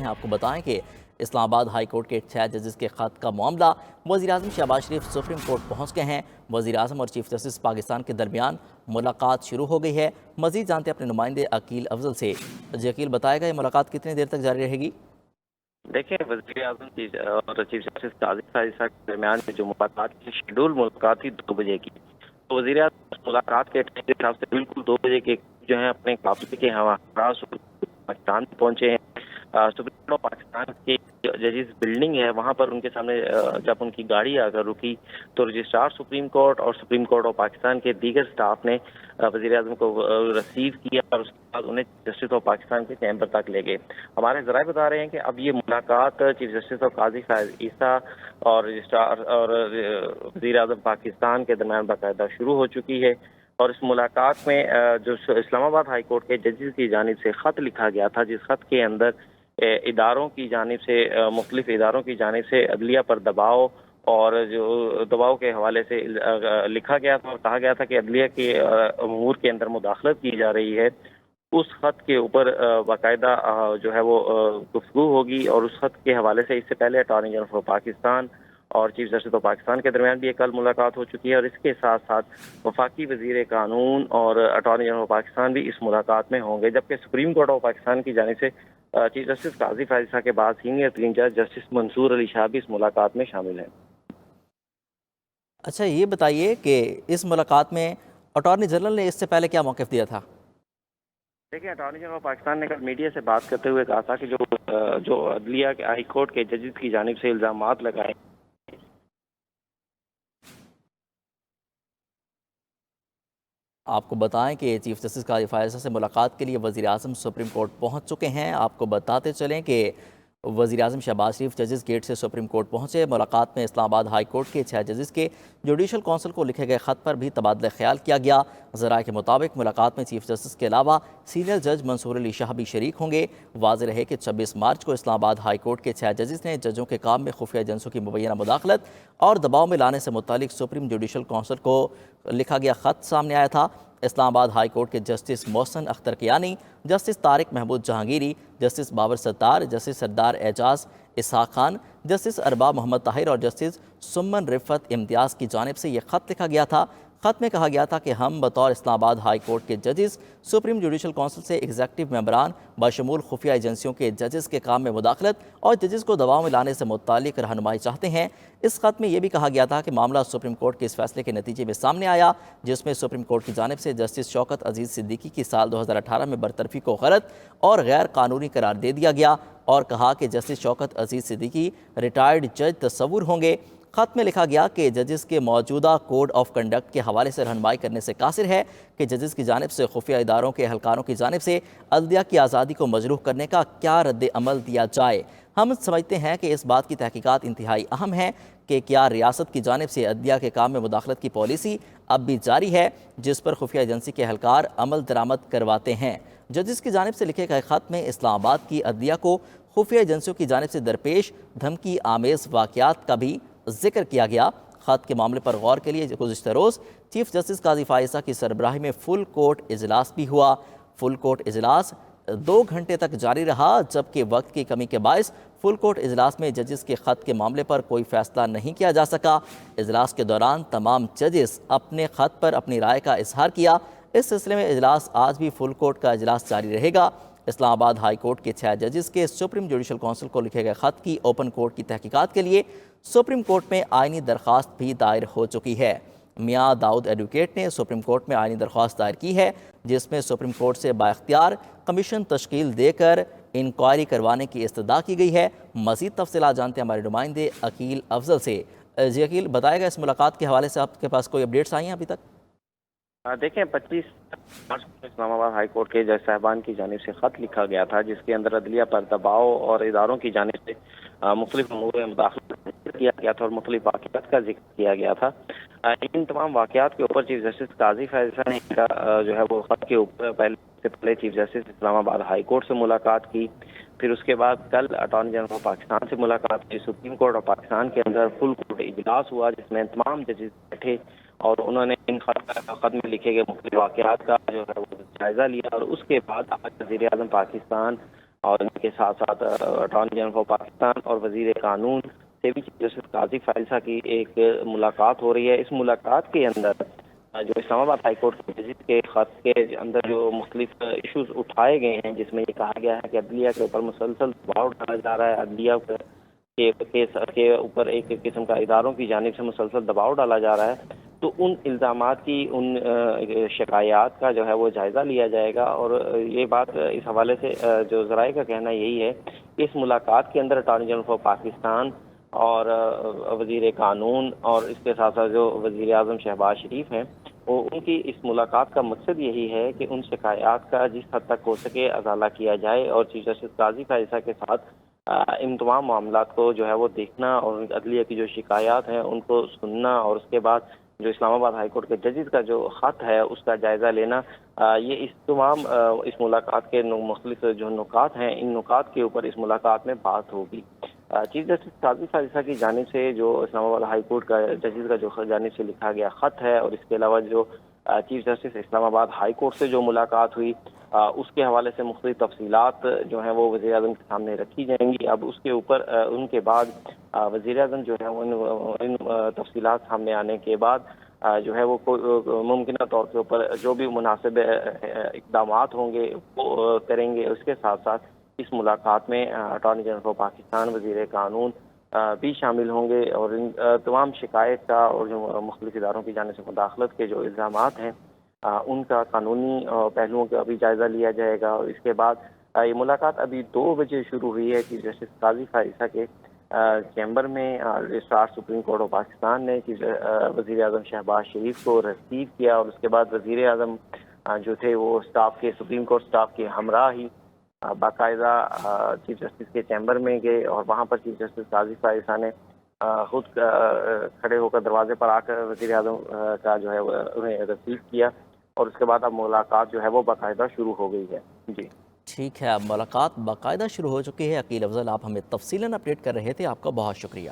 ہیں۔ آپ کو بتائیں کہ اسلام آباد ہائی کورٹ کے 6 ججز کے خط کا معاملہ وزیر اعظم شہباز شریف سپریم کورٹ پہنچ گئے ہیں۔ وزیر اعظم اور چیف جسٹس پاکستان کے درمیان ملاقات شروع ہو گئی ہے۔ مزید جانتے ہیں اپنے نمائندے عقیل افضل سے۔ جی عقیل، بتائے گا یہ ملاقات کتنی دیر تک جاری رہے گی؟ دیکھیں، وزیر اعظم اور چیف جسٹس قاضی عیسیٰ کے درمیان میں جو ملاقات کی شیڈول ملاقات تھی 2 بجے کی، تو وزیر اعظم ملاقات کے ٹائم کے حساب سے بالکل 2 بجے کے جو ہیں اپنے قافلے کے پاکستان پہنچے ہیں۔ سپریم کورٹ آف پاکستان کی ججز بلڈنگ ہے، وہاں پر ان کے سامنے جب ان کی گاڑی آ کر رکی تو رجسٹرار سپریم کورٹ اور سپریم کورٹ آف پاکستان کے دیگر سٹاف نے وزیر اعظم کو ریسیو کیا اور اس کے بعد انہیں جسٹس آف پاکستان کے چیمبر تک لے گئے۔ ہمارے ذرائع بتا رہے ہیں کہ اب یہ ملاقات چیف جسٹس آف قاضی عیسیٰ اور رجسٹرار اور وزیر اعظم پاکستان کے درمیان باقاعدہ شروع ہو چکی ہے، اور اس ملاقات میں جو اسلام آباد ہائی کورٹ کے ججز کی جانب سے خط لکھا گیا تھا، جس خط کے اندر اداروں کی جانب سے مختلف اداروں کی جانب سے عدلیہ پر دباؤ اور جو دباؤ کے حوالے سے لکھا گیا تھا اور کہا گیا تھا کہ عدلیہ کے امور کے اندر مداخلت کی جا رہی ہے، اس خط کے اوپر باقاعدہ جو ہے وہ گفتگو ہوگی، اور اس خط کے حوالے سے اس سے پہلے اٹارنی جنرل آف پاکستان اور چیف جسٹس آف پاکستان کے درمیان بھی ایک کل ملاقات ہو چکی ہے، اور اس کے ساتھ ساتھ وفاقی وزیر قانون اور اٹارنی جنرل آف پاکستان بھی اس ملاقات میں ہوں گے، جبکہ سپریم کورٹ آف پاکستان کی جانب سے چیف جسٹس قاضی عیسیٰ کے بعد سینئر ترین جج جسٹس منصور علی شاہ بھی اس ملاقات میں شامل ہیں۔ اچھا، یہ بتائیے کہ اس ملاقات میں اٹارنی جنرل نے اس سے پہلے کیا موقف دیا تھا؟ دیکھیں، اٹارنی جنرل پاکستان نے کل میڈیا سے بات کرتے ہوئے کہا تھا کہ جو عدلیہ کے ہائی کورٹ کے ججز کی جانب سے الزامات لگائے آپ کو بتائیں کہ چیف جسٹس قاضی عیسیٰ سے ملاقات کے لیے وزیر اعظم سپریم کورٹ پہنچ چکے ہیں۔ آپ کو بتاتے چلیں کہ وزیر اعظم شہباز شریف ججز گیٹ سے سپریم کورٹ پہنچے۔ ملاقات میں اسلام آباد ہائی کورٹ کے 6 ججز کے جوڈیشل کونسل کو لکھے گئے خط پر بھی تبادلہ خیال کیا گیا۔ ذرائع کے مطابق ملاقات میں چیف جسٹس کے علاوہ سینئر جج منصور علی شاہ بھی شریک ہوں گے۔ واضح رہے کہ 26 مارچ کو اسلام آباد ہائی کورٹ کے 6 ججز نے ججوں کے کام میں خفیہ ایجنسیوں کی مبینہ مداخلت اور دباؤ میں لانے سے متعلق سپریم جوڈیشل کونسل کو لکھا گیا خط سامنے آیا تھا۔ اسلام آباد ہائی کورٹ کے justice Mohsin Akhtar Kayani, justice Tariq Mahmood Jahangiri, justice Babar ستار، جسٹس سردار اعجاز اسحاق خان، جسٹس ارباب محمد طاہر اور جسٹس سمن رفت امتیاز کی جانب سے یہ خط لکھا گیا تھا۔ خط میں کہا گیا تھا کہ ہم بطور اسلام آباد ہائی کورٹ کے ججز سپریم جوڈیشل کونسل سے ایگزیکٹو ممبران بشمول خفیہ ایجنسیوں کے ججز کے کام میں مداخلت اور ججز کو دباؤ میں لانے سے متعلق رہنمائی چاہتے ہیں۔ اس خط میں یہ بھی کہا گیا تھا کہ معاملہ سپریم کورٹ کے اس فیصلے کے نتیجے میں سامنے آیا، جس میں سپریم کورٹ کی جانب سے جسٹس شوکت عزیز صدیقی کی سال 2018 میں برطرفی کو غلط اور غیر قانونی قرار دے دیا گیا، اور کہا کہ جسٹس شوکت عزیز صدیقی ریٹائرڈ جج تصور ہوں گے۔ خط میں لکھا گیا کہ ججز کے موجودہ کوڈ آف کنڈکٹ کے حوالے سے رہنمائی کرنے سے قاصر ہے کہ ججز کی جانب سے خفیہ اداروں کے اہلکاروں کی جانب سے عدلیہ کی آزادی کو مجروح کرنے کا کیا رد عمل دیا جائے۔ ہم سمجھتے ہیں کہ اس بات کی تحقیقات انتہائی اہم ہے کہ کیا ریاست کی جانب سے عدلیہ کے کام میں مداخلت کی پالیسی اب بھی جاری ہے، جس پر خفیہ ایجنسی کے اہلکار عمل درآمد کرواتے ہیں۔ ججز کی جانب سے لکھے گئے خط میں اسلام آباد کی عدلیہ کو خفیہ ایجنسیوں کی جانب سے درپیش دھمکی آمیز واقعات کا بھی ذکر کیا گیا۔ خط کے معاملے پر غور کے لیے گزشتہ روز چیف جسٹس قاضی عیسیٰ کی سربراہی میں فل کورٹ اجلاس بھی ہوا۔ فل کورٹ اجلاس 2 گھنٹے تک جاری رہا، جبکہ وقت کی کمی کے باعث فل کورٹ اجلاس میں ججز کے خط کے معاملے پر کوئی فیصلہ نہیں کیا جا سکا۔ اجلاس کے دوران تمام ججز اپنے خط پر اپنی رائے کا اظہار کیا۔ اس سلسلے میں اجلاس آج بھی فل کورٹ کا اجلاس جاری رہے گا۔ اسلام آباد ہائی کورٹ کے 6 ججز کے سپریم جوڈیشل کونسل کو لکھے گئے خط کی اوپن کورٹ کی تحقیقات کے لیے سپریم کورٹ میں آئینی درخواست بھی دائر ہو چکی ہے۔ میاں داؤد ایڈوکیٹ نے سپریم کورٹ میں آئینی درخواست دائر کی ہے، جس میں سپریم کورٹ سے بااختیار کمیشن تشکیل دے کر انکوائری کروانے کی استدعا کی گئی ہے۔ مزید تفصیلات جانتے ہیں ہمارے نمائندے عقیل افضل سے۔ جی عقیل، بتائے گا اس ملاقات کے حوالے سے آپ کے پاس کوئی اپڈیٹس آئی ہیں ابھی تک؟ دیکھیں، 25 مارچ کو اسلام آباد ہائی کورٹ کے جج صاحبان کی جانب سے خط لکھا گیا تھا، جس کے اندر عدلیہ پر دباؤ اور اداروں کی جانب سے مختلف امور میں مداخلت کا ذکر کیا گیا تھا اور مختلف واقعات کا ذکر کیا گیا تھا۔ ان تمام واقعات کے اوپر چیف جسٹس قاضی عیسیٰ نے جو ہے وہ خط کے اوپر پہلے چیف جسٹس اسلام آباد ہائی کورٹ سے ملاقات کی، پھر اس کے بعد کل اٹارنی جنرل آف پاکستان سے ملاقات کی۔ سپریم کورٹ آف پاکستان کے اندر فل کورٹ اجلاس ہوا، جس میں تمام ججز بیٹھے اور انہوں نے ان خط میں لکھے گئے مختلف واقعات کا جو ہے وہ جائزہ لیا، اور اس کے بعد آج وزیر اعظم پاکستان اور ان کے ساتھ ساتھ اٹارنی جنرل آف پاکستان اور وزیر قانون سے بھی چیف جسٹس قاضی فائزہ کی ایک ملاقات ہو رہی ہے۔ اس ملاقات کے اندر جو اسلام آباد ہائی کورٹ کے ججز کے خط کے اندر جو مختلف ایشوز اٹھائے گئے ہیں، جس میں یہ کہا گیا ہے کہ عدلیہ کے اوپر مسلسل دباؤ ڈالا جا رہا ہے، عدلیہ کے اوپر ایک قسم کا اداروں کی جانب سے مسلسل دباؤ ڈالا جا رہا ہے، تو ان الزامات کی، ان شکایات کا جو ہے وہ جائزہ لیا جائے گا۔ اور یہ بات اس حوالے سے جو ذرائع کا کہنا یہی ہے کہ اس ملاقات کے اندر اٹارنی جنرل آف پاکستان اور وزیر قانون اور اس کے ساتھ ساتھ جو وزیر اعظم شہباز شریف ہیں، وہ ان کی اس ملاقات کا مقصد یہی ہے کہ ان شکایات کا جس حد تک ہو سکے ازالہ کیا جائے، اور چیف جسٹس قاضی فائزہ کے ساتھ ان تمام معاملات کو جو ہے وہ دیکھنا اور عدلیہ کی جو شکایات ہیں ان کو سننا، اور اس کے بعد جو اسلام آباد ہائی کورٹ کے ججز کا جو خط ہے اس کا جائزہ لینا، یہ اس تمام اس ملاقات کے مختلف جو نکات ہیں، ان نکات کے اوپر اس ملاقات میں بات ہوگی۔ چیف جسٹس قاضی فائزہ کی جانب سے جو اسلام آباد ہائی کورٹ کا ججز کا جو جانب سے لکھا گیا خط ہے، اور اس کے علاوہ جو چیف جسٹس اسلام آباد ہائی کورٹ سے جو ملاقات ہوئی، اس کے حوالے سے مختلف تفصیلات جو ہیں وہ وزیر اعظم کے سامنے رکھی جائیں گی۔ اب اس کے اوپر ان کے بعد وزیر اعظم جو ہے ان تفصیلات سامنے آنے کے بعد جو ہے وہ ممکنہ طور کے اوپر جو بھی مناسب اقدامات ہوں گے وہ کریں گے۔ اس کے ساتھ ساتھ اس ملاقات میں اٹارنی جنرل آف پاکستان، وزیر قانون بھی شامل ہوں گے، اور ان تمام شکایت کا اور جو مختلف اداروں کی جانب سے مداخلت کے جو الزامات ہیں ان کا قانونی پہلوؤں کا بھی جائزہ لیا جائے گا۔ اور اس کے بعد یہ ملاقات ابھی 2 بجے شروع ہوئی ہے چیف جسٹس قاضی فائزہ کے چیمبر میں۔ Registrar supreme court of Pakistan نے وزیر اعظم شہباز شریف کو ریسیو کیا، اور اس کے بعد وزیر اعظم جو تھے وہ اسٹاف کے، سپریم کورٹ اسٹاف کے ہمراہ ہی باقاعدہ چیف جسٹس کے چیمبر میں گئے، اور وہاں پر چیف جسٹس قاضی فائزہ نے خود کھڑے ہو کر دروازے پر آ کر وزیر اعظم کا جو ہے انہیں ریسیو کیا، اور اس کے بعد اب ملاقات جو ہے وہ باقاعدہ شروع ہو گئی ہے۔ جی ٹھیک ہے، اب ملاقات باقاعدہ شروع ہو چکی ہے۔ عقیل افضل، آپ ہمیں تفصیلاً اپڈیٹ کر رہے تھے، آپ کا بہت شکریہ۔